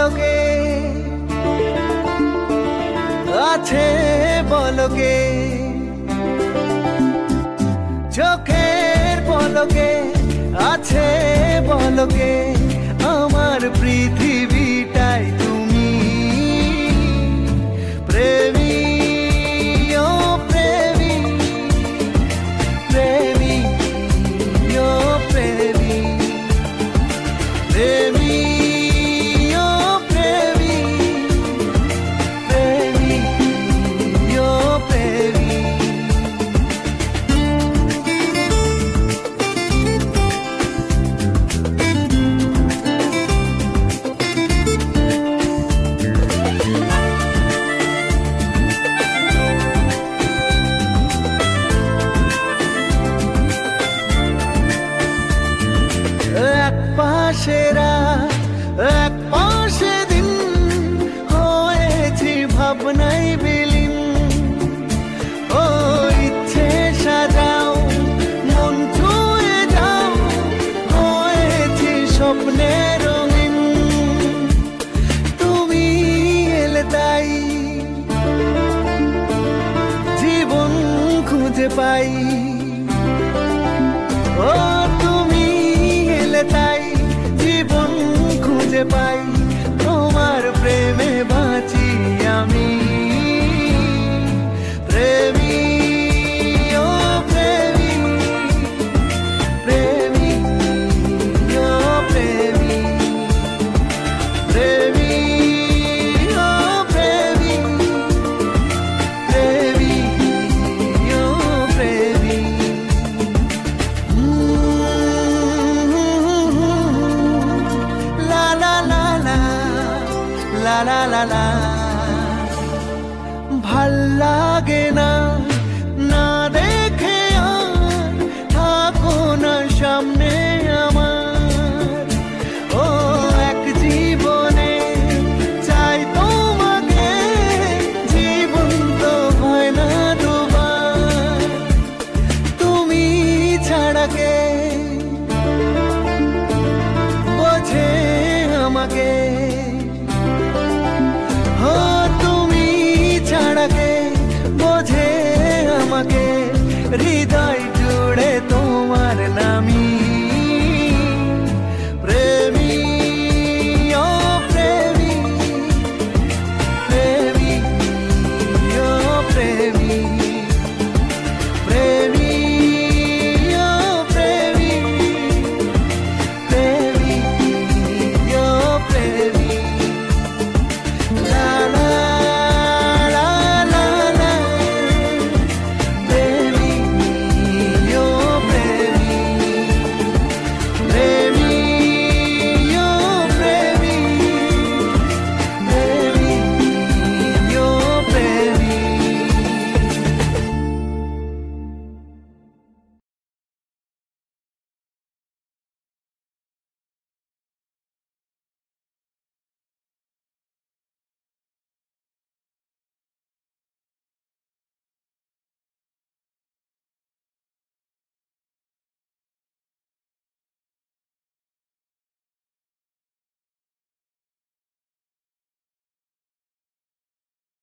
পলকে আছে বলকে, চোখের পলকে আছে বলকে আমার পৃথিবীটাই তুমি। প্রেমী ও প্রেমী, প্রেমী ও প্রেমী, প্রেমী ও প্রেমী, প্রেমী ও প্রেমী। এক পাশে রাত এক পাশে দিন হয়েছি ভাবনাই বিলীন। ও ইচ্ছে সাজাও মন ছুঁয়ে যাও, হয়েছি স্বপ্নে রঙিন। তুমি এলে তাই জীবন খুঁজে পাই। ও তুমি এলে তাই জীবন খুঁজে পাই, তোমার প্রেমে বাঁচি আমি। প্রেমী ও প্রেমী, প্রেমী ও প্রেমী, প্রেমী ও প্রেমী, প্রেমী ও প্রেমী। La la la la, la la la la, ভাল লাগে